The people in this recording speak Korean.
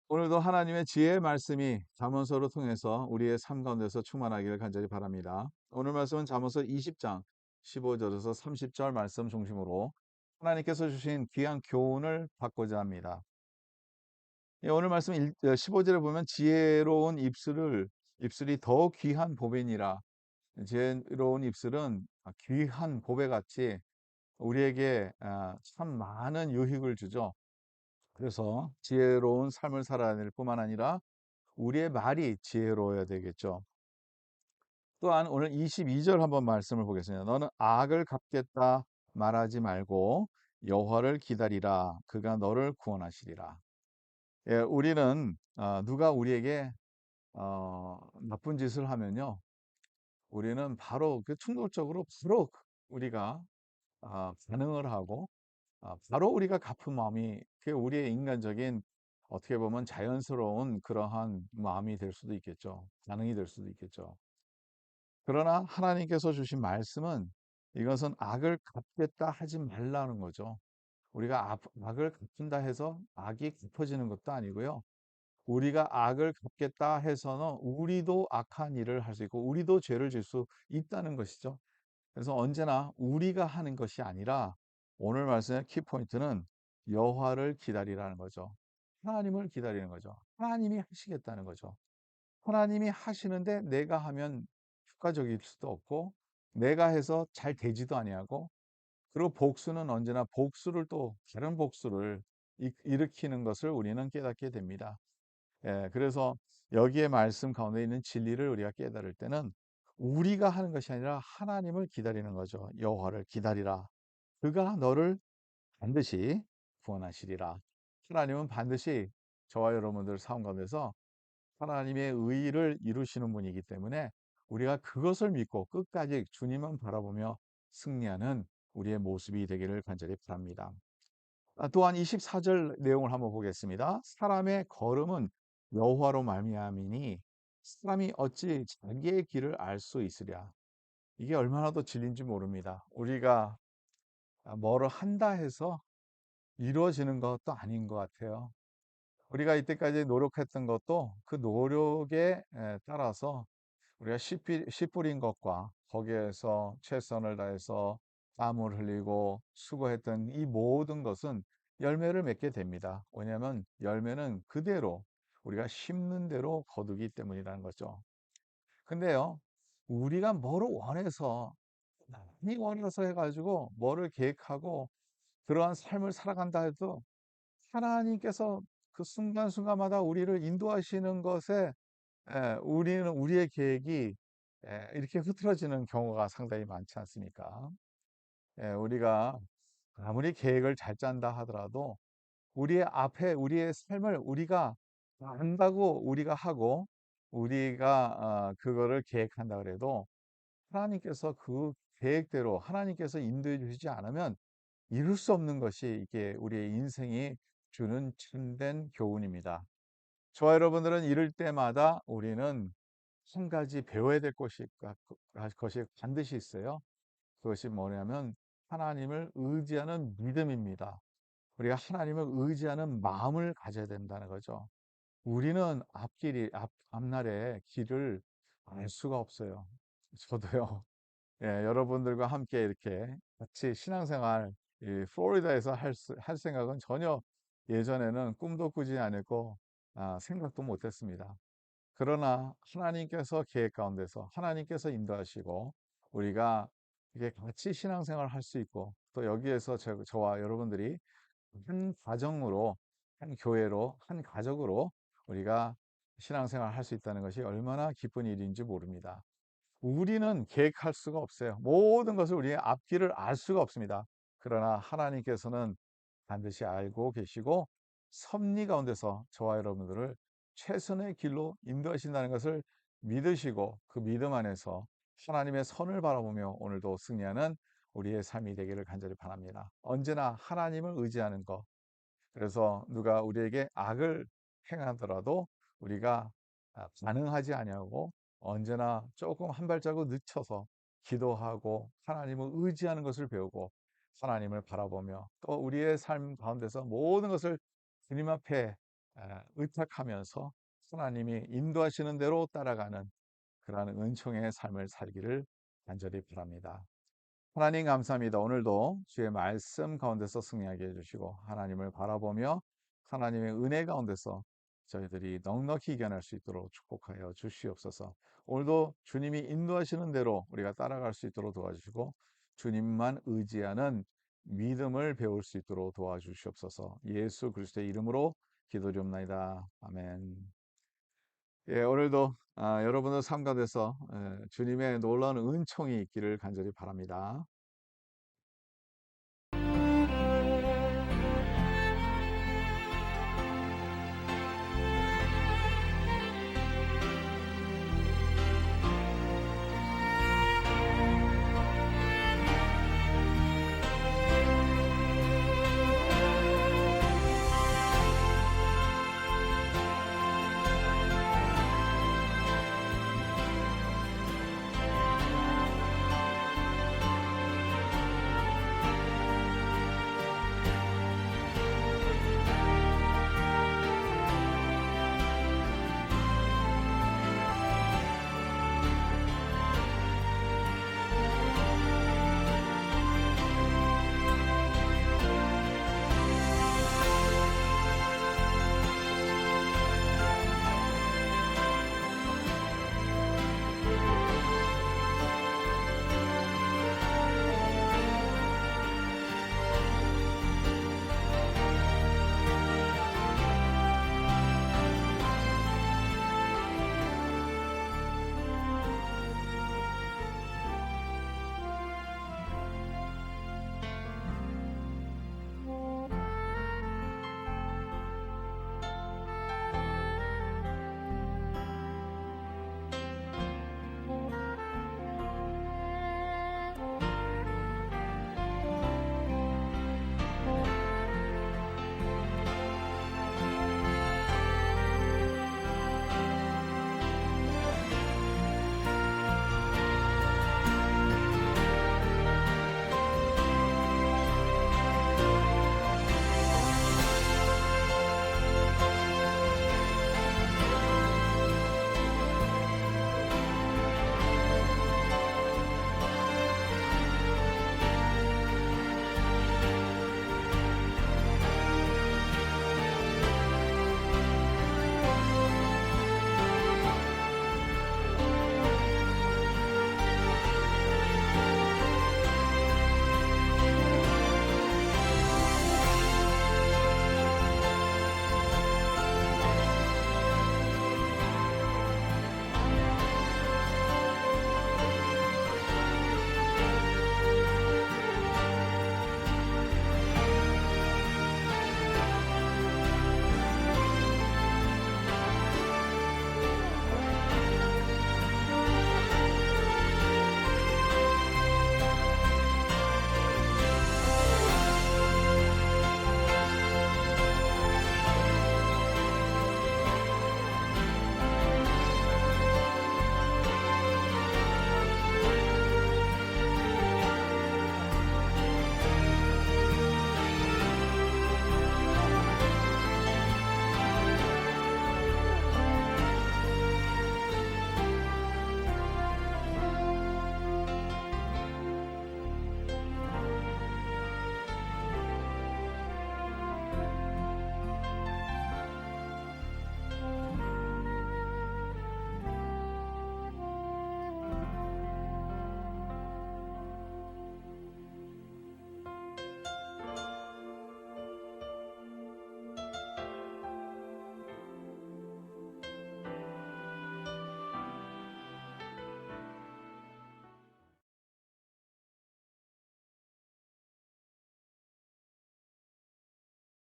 오늘도 하나님의 지혜의 말씀이 잠언서를 통해서 우리의 삶 가운데서 충만하기를 간절히 바랍니다. 오늘 말씀은 잠언서 20장 15절에서 30절 말씀 중심으로 하나님께서 주신 귀한 교훈을 받고자 합니다. 예, 오늘 말씀 15절에 보면 지혜로운 입술이 더 귀한 보배니라. 지혜로운 입술은 귀한 보배같이 우리에게 참 많은 유익을 주죠. 그래서 지혜로운 삶을 살아야 될 뿐만 아니라 우리의 말이 지혜로워야 되겠죠. 또한 오늘 22절 한번 말씀을 보겠습니다. 너는 악을 갚겠다 말하지 말고 여호와를 기다리라. 그가 너를 구원하시리라. 예, 우리는 누가 우리에게 나쁜 짓을 하면요, 우리는 바로 충동적으로 바로 우리가 반응을 하고 바로 우리가 갚은 마음이 그게 우리의 인간적인, 어떻게 보면 자연스러운 그러한 마음이 될 수도 있겠죠. 반응이 될 수도 있겠죠. 그러나 하나님께서 주신 말씀은 이것은 악을 갚겠다 하지 말라는 거죠. 우리가 악을 갚는다 해서 악이 갚아지는 것도 아니고요. 우리가 악을 갚겠다 해서는 우리도 악한 일을 할 수 있고 우리도 죄를 질 수 있다는 것이죠. 그래서 언제나 우리가 하는 것이 아니라 오늘 말씀의 키포인트는 여호와를 기다리라는 거죠. 하나님을 기다리는 거죠. 하나님이 하시겠다는 거죠. 하나님이 하시는데 내가 하면 효과적일 수도 없고 내가 해서 잘 되지도 아니하고, 그리고 복수는 언제나 복수를 또 다른 복수를 일으키는 것을 우리는 깨닫게 됩니다. 예, 그래서 여기에 말씀 가운데 있는 진리를 우리가 깨달을 때는 우리가 하는 것이 아니라 하나님을 기다리는 거죠. 여호와를 기다리라. 그가 너를 반드시 구원하시리라. 하나님은 반드시 저와 여러분들 삶 가운데서 하나님의 의를 이루시는 분이기 때문에 우리가 그것을 믿고 끝까지 주님만 바라보며 승리하는 우리의 모습이 되기를 간절히 바랍니다. 또한 24절 내용을 한번 보겠습니다. 사람의 걸음은 여호와로 말미암이니 사람이 어찌 자기의 길을 알 수 있으랴. 이게 얼마나 더 진리인지 모릅니다. 우리가 뭐를 한다 해서 이루어지는 것도 아닌 것 같아요. 우리가 이때까지 노력했던 것도 그 노력에 따라서 우리가 씨 뿌린 것과 거기에서 최선을 다해서 땀을 흘리고 수고했던 이 모든 것은 열매를 맺게 됩니다. 왜냐하면 열매는 그대로 우리가 심는 대로 거두기 때문이라는 거죠. 근데요, 우리가 뭐를 원해서, 많이 원해서 해가지고 뭐를 계획하고 그러한 삶을 살아간다 해도 하나님께서 그 순간순간마다 우리를 인도하시는 것에 우리는 우리의 계획이 이렇게 흐트러지는 경우가 상당히 많지 않습니까? 우리가 아무리 계획을 잘 짠다 하더라도 우리의 앞에 우리의 삶을 우리가 안다고 우리가 하고 우리가 그거를 계획한다 그래도 하나님께서 그 계획대로 하나님께서 인도해 주시지 않으면 이룰 수 없는 것이 이게 우리의 인생이 주는 참된 교훈입니다. 저와 여러분들은 이럴 때마다 우리는 한 가지 배워야 될 것이 반드시 있어요. 그것이 뭐냐면 하나님을 의지하는 믿음입니다. 우리가 하나님을 의지하는 마음을 가져야 된다는 거죠. 우리는 앞날의 길을 알 수가 없어요. 저도요. 예, 여러분들과 함께 이렇게 같이 신앙생활, 이 플로리다에서 할 생각은 전혀 예전에는 꿈도 꾸지 않았고, 생각도 못 했습니다. 그러나 하나님께서 계획 가운데서 하나님께서 인도하시고 우리가 이게 같이 신앙생활을 할 수 있고 또 여기에서 저와 여러분들이 한 가정으로, 한 교회로, 한 가족으로 우리가 신앙생활을 할 수 있다는 것이 얼마나 기쁜 일인지 모릅니다. 우리는 계획할 수가 없어요. 모든 것을 우리의 앞길을 알 수가 없습니다. 그러나 하나님께서는 반드시 알고 계시고 섭리 가운데서 저와 여러분들을 최선의 길로 인도하신다는 것을 믿으시고 그 믿음 안에서 하나님의 선을 바라보며 오늘도 승리하는 우리의 삶이 되기를 간절히 바랍니다. 언제나 하나님을 의지하는 것. 그래서 누가 우리에게 악을 행하더라도 우리가 반응하지 아니하고 언제나 조금 한 발자국 늦춰서 기도하고 하나님을 의지하는 것을 배우고 하나님을 바라보며 또 우리의 삶 가운데서 모든 것을 주님 앞에 의탁하면서 하나님이 인도하시는 대로 따라가는 그러한 은총의 삶을 살기를 간절히 바랍니다. 하나님 감사합니다. 오늘도 주의 말씀 가운데서 승리하게 해주시고 하나님을 바라보며 하나님의 은혜 가운데서 저희들이 넉넉히 이겨낼 수 있도록 축복하여 주시옵소서. 오늘도 주님이 인도하시는 대로 우리가 따라갈 수 있도록 도와주시고 주님만 의지하는 믿음을 배울 수 있도록 도와주시옵소서. 예수 그리스도의 이름으로 기도드립니다. 아멘. 예, 오늘도 여러분의 삶 가운데서 주님의 놀라운 은총이 있기를 간절히 바랍니다.